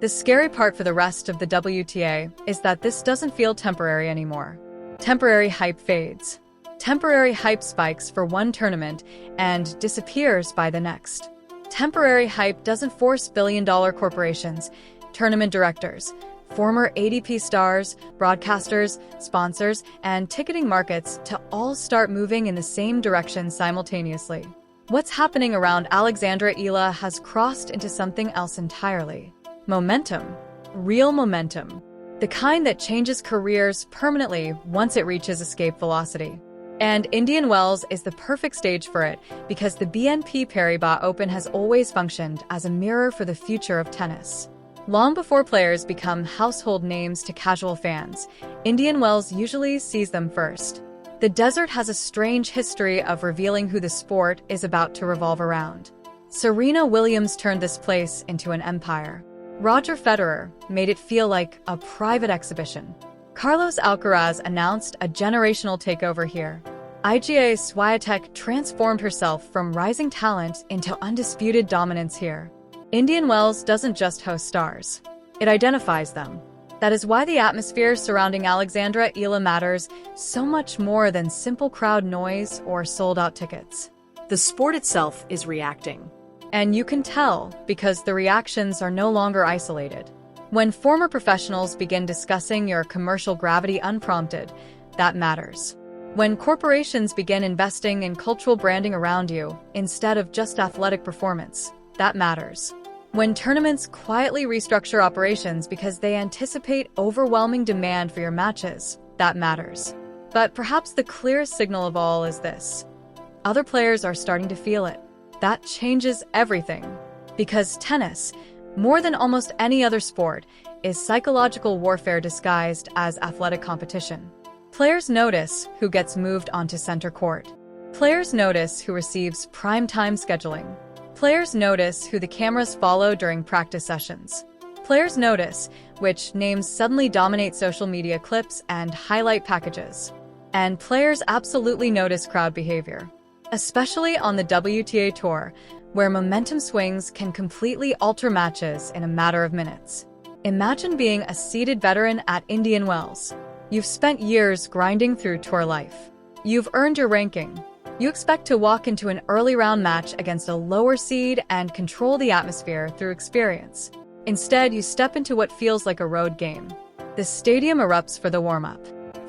The scary part for the rest of the WTA is that this doesn't feel temporary anymore. Temporary hype fades. Temporary hype spikes for one tournament and disappears by the next. Temporary hype doesn't force billion-dollar corporations, tournament directors, former ADP stars, broadcasters, sponsors, and ticketing markets to all start moving in the same direction simultaneously. What's happening around Alexandra Eala has crossed into something else entirely. Momentum. Real momentum. The kind that changes careers permanently once it reaches escape velocity. And Indian Wells is the perfect stage for it because the BNP Paribas Open has always functioned as a mirror for the future of tennis. Long before players become household names to casual fans, Indian Wells usually sees them first. The desert has a strange history of revealing who the sport is about to revolve around. Serena Williams turned this place into an empire. Roger Federer made it feel like a private exhibition. Carlos Alcaraz announced a generational takeover here. Iga Swiatek transformed herself from rising talent into undisputed dominance here. Indian Wells doesn't just host stars. It identifies them. That is why the atmosphere surrounding Alexandra Eala matters so much more than simple crowd noise or sold-out tickets. The sport itself is reacting. And you can tell because the reactions are no longer isolated. When former professionals begin discussing your commercial gravity unprompted, that matters. When corporations begin investing in cultural branding around you instead of just athletic performance, that matters. When tournaments quietly restructure operations because they anticipate overwhelming demand for your matches, that matters. But perhaps the clearest signal of all is this. Other players are starting to feel it. That changes everything. Because tennis, more than almost any other sport, is psychological warfare disguised as athletic competition. Players notice who gets moved onto center court. Players notice who receives prime-time scheduling. Players notice who the cameras follow during practice sessions. Players notice which names suddenly dominate social media clips and highlight packages. And players absolutely notice crowd behavior. Especially on the WTA Tour, where momentum swings can completely alter matches in a matter of minutes. Imagine being a seasoned veteran at Indian Wells. You've spent years grinding through tour life. You've earned your ranking. You expect to walk into an early round match against a lower seed and control the atmosphere through experience. Instead, you step into what feels like a road game. The stadium erupts for the warm-up.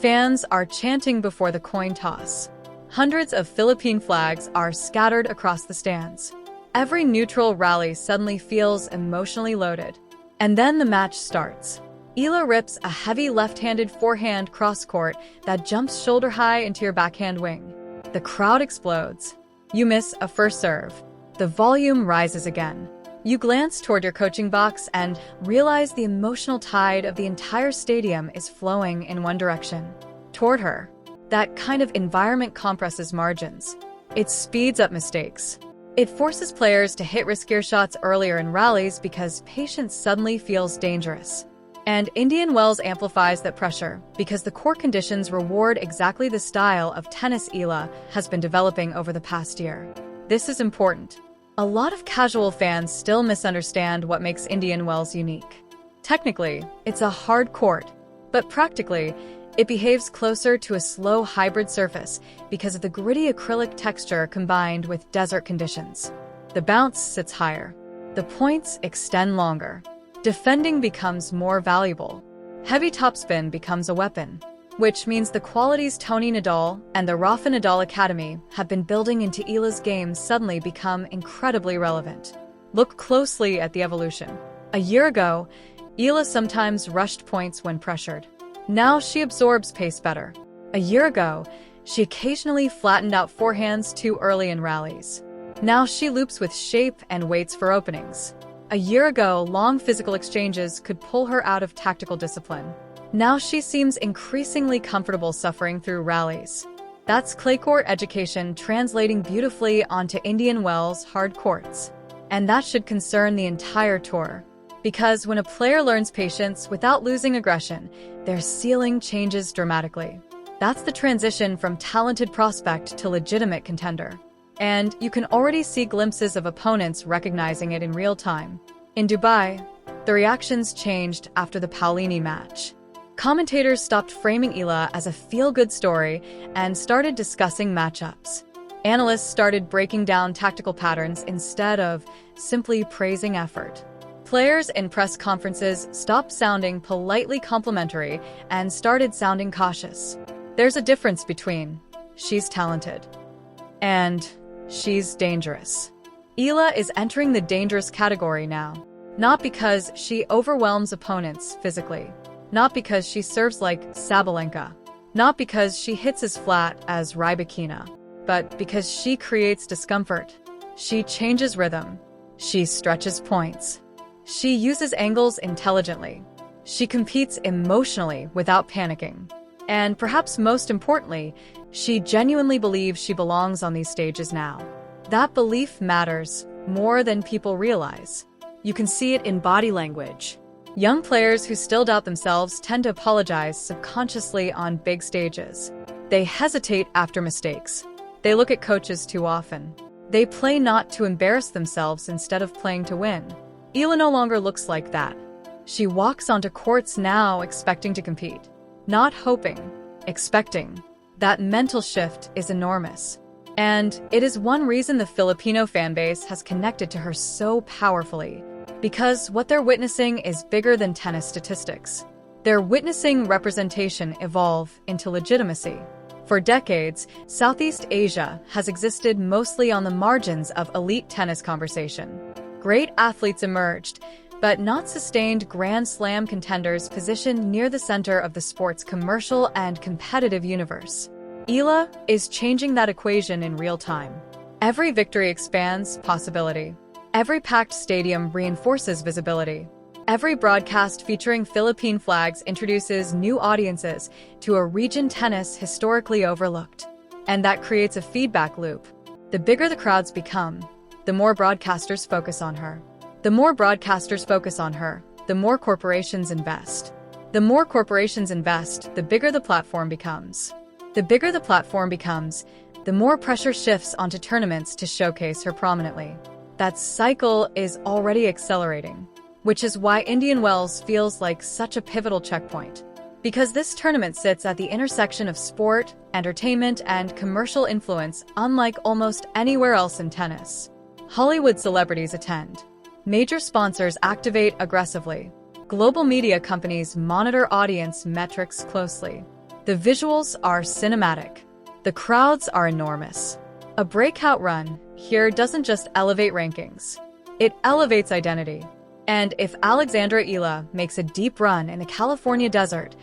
Fans are chanting before the coin toss. Hundreds of Philippine flags are scattered across the stands. Every neutral rally suddenly feels emotionally loaded. And then the match starts. Eala rips a heavy left-handed forehand cross-court that jumps shoulder-high into your backhand wing. The crowd explodes. You miss a first serve. The volume rises again. You glance toward your coaching box and realize the emotional tide of the entire stadium is flowing in one direction, toward her. That kind of environment compresses margins. It speeds up mistakes. It forces players to hit riskier shots earlier in rallies because patience suddenly feels dangerous. And Indian Wells amplifies that pressure because the court conditions reward exactly the style of tennis Eala has been developing over the past year. This is important. A lot of casual fans still misunderstand what makes Indian Wells unique. Technically, it's a hard court, but practically, it behaves closer to a slow hybrid surface because of the gritty acrylic texture combined with desert conditions. The bounce sits higher. The points extend longer. Defending becomes more valuable. Heavy topspin becomes a weapon, which means the qualities Tony Nadal and the Rafa Nadal Academy have been building into Eala's game suddenly become incredibly relevant. Look closely at the evolution. A year ago, Eala sometimes rushed points when pressured. Now she absorbs pace better. A year ago, she occasionally flattened out forehands too early in rallies. Now she loops with shape and waits for openings. A year ago, long physical exchanges could pull her out of tactical discipline. Now she seems increasingly comfortable suffering through rallies. That's clay court education translating beautifully onto Indian Wells hard courts. And that should concern the entire tour. Because when a player learns patience without losing aggression, their ceiling changes dramatically. That's the transition from talented prospect to legitimate contender. And you can already see glimpses of opponents recognizing it in real time. In Dubai, The reactions changed after the Paulini match. Commentators stopped framing Eala as a feel-good story and started discussing matchups. Analysts started breaking down tactical patterns instead of simply praising effort. Players in press conferences stopped sounding politely complimentary and started sounding cautious. There's a difference between "she's talented" and "she's dangerous." Eala is entering the dangerous category now. Not because she overwhelms opponents physically. Not because she serves like Sabalenka. Not because she hits as flat as Rybakina. But because she creates discomfort. She changes rhythm. She stretches points. She uses angles intelligently. She competes emotionally without panicking. And perhaps most importantly, she genuinely believes she belongs on these stages now. That belief matters more than people realize. You can see it in body language. Young players who still doubt themselves tend to apologize subconsciously on big stages. They hesitate after mistakes. They look at coaches too often. They play not to embarrass themselves instead of playing to win. Eala no longer looks like that. She walks onto courts now expecting to compete. Not hoping, expecting. That mental shift is enormous. And it is one reason the Filipino fanbase has connected to her so powerfully. Because what they're witnessing is bigger than tennis statistics. They're witnessing representation evolve into legitimacy. For decades, Southeast Asia has existed mostly on the margins of elite tennis conversation. Great athletes emerged, but not sustained Grand Slam contenders positioned near the center of the sport's commercial and competitive universe. Eala is changing that equation in real time. Every victory expands possibility. Every packed stadium reinforces visibility. Every broadcast featuring Philippine flags introduces new audiences to a region tennis historically overlooked. And that creates a feedback loop. The bigger the crowds become, the more broadcasters focus on her. The more broadcasters focus on her, the more corporations invest. The more corporations invest, the bigger the platform becomes. The bigger the platform becomes, the more pressure shifts onto tournaments to showcase her prominently. That cycle is already accelerating, which is why Indian Wells feels like such a pivotal checkpoint. Because this tournament sits at the intersection of sport, entertainment, and commercial influence unlike almost anywhere else in tennis. Hollywood celebrities attend. Major sponsors activate aggressively. Global media companies monitor audience metrics closely. The visuals are cinematic. The crowds are enormous. A breakout run here doesn't just elevate rankings. It elevates identity. And if Alexandra Eala makes a deep run in the California desert,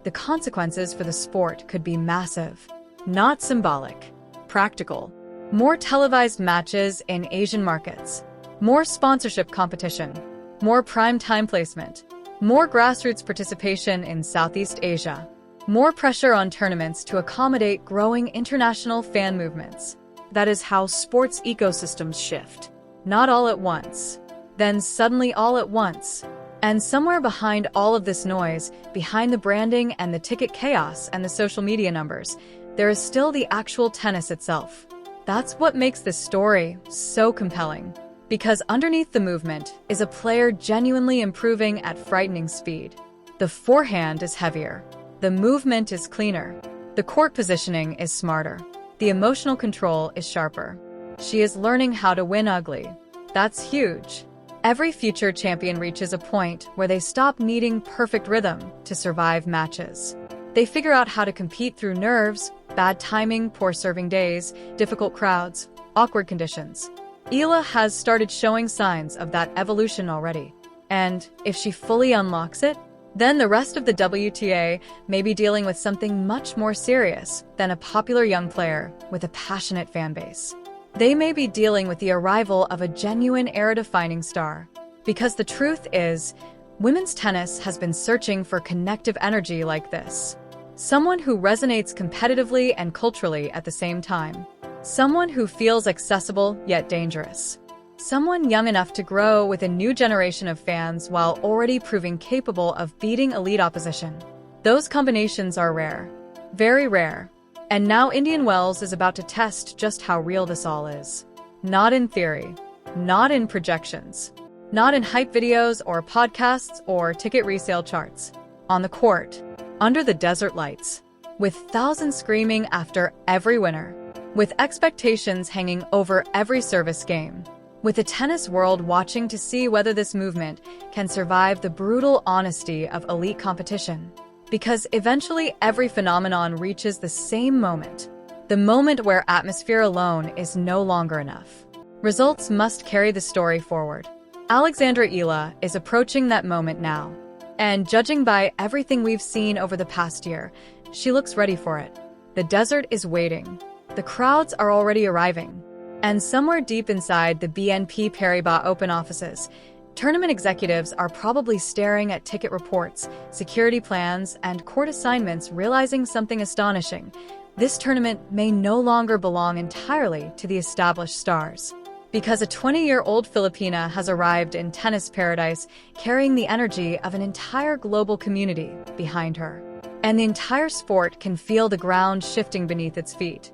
the consequences for the sport could be massive. Not symbolic. Practical. More televised matches in Asian markets. More sponsorship competition. More prime time placement. More grassroots participation in Southeast Asia. More pressure on tournaments to accommodate growing international fan movements. That is how sports ecosystems shift. Not all at once. Then suddenly all at once. And somewhere behind all of this noise, behind the branding and the ticket chaos and the social media numbers, there is still the actual tennis itself. That's what makes this story so compelling. Because underneath the movement is a player genuinely improving at frightening speed. The forehand is heavier. The movement is cleaner. The court positioning is smarter. The emotional control is sharper. She is learning how to win ugly. That's huge. Every future champion reaches a point where they stop needing perfect rhythm to survive matches. They figure out how to compete through nerves, bad timing, poor serving days, difficult crowds, awkward conditions. Eala has started showing signs of that evolution already. And if she fully unlocks it, then the rest of the WTA may be dealing with something much more serious than a popular young player with a passionate fan base. They may be dealing with the arrival of a genuine era-defining star. Because the truth is, women's tennis has been searching for connective energy like this. Someone who resonates competitively and culturally at the same time. Someone who feels accessible yet dangerous. Someone young enough to grow with a new generation of fans while already proving capable of beating elite opposition. Those combinations are rare. Very rare. And now Indian Wells is about to test just how real this all is. Not in theory. Not in projections. Not in hype videos or podcasts or ticket resale charts. On the court, Under the desert lights. with thousands screaming after every winner, with expectations hanging over every service game, with the tennis world watching to see whether this movement can survive the brutal honesty of elite competition. Because eventually every phenomenon reaches the same moment, the moment where atmosphere alone is no longer enough. Results must carry the story forward. Alexandra Eala is approaching that moment now. And judging by everything we've seen over the past year, she looks ready for it. The desert is waiting. The crowds are already arriving. And somewhere deep inside the BNP Paribas Open offices, tournament executives are probably staring at ticket reports, security plans, and court assignments, realizing something astonishing. This tournament may no longer belong entirely to the established stars. Because a 20-year-old Filipina has arrived in tennis paradise, carrying the energy of an entire global community behind her. And the entire sport can feel the ground shifting beneath its feet.